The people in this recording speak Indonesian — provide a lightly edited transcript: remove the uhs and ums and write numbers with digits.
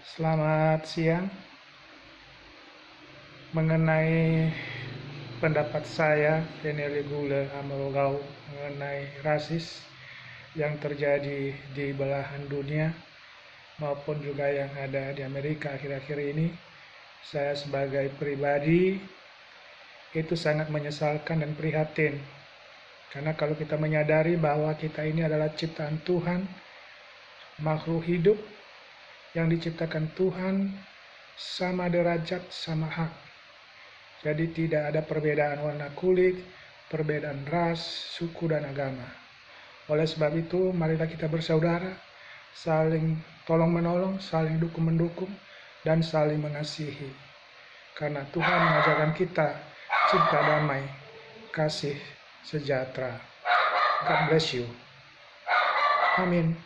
Selamat siang. Mengenai pendapat saya, Keneli Gule Amrogau, mengenai rasis yang terjadi di belahan dunia maupun juga yang ada di Amerika akhir-akhir ini, saya sebagai pribadi itu sangat menyesalkan dan prihatin. Karena kalau kita menyadari bahwa kita ini adalah ciptaan Tuhan, makhluk hidup yang diciptakan Tuhan sama derajat, sama hak. Jadi tidak ada perbedaan warna kulit, perbedaan ras, suku, dan agama. Oleh sebab itu, marilah kita bersaudara, saling tolong-menolong, saling dukung-mendukung, dan saling mengasihi. Karena Tuhan mengajarkan kita cinta damai, kasih sejahtera. God bless you. Amin.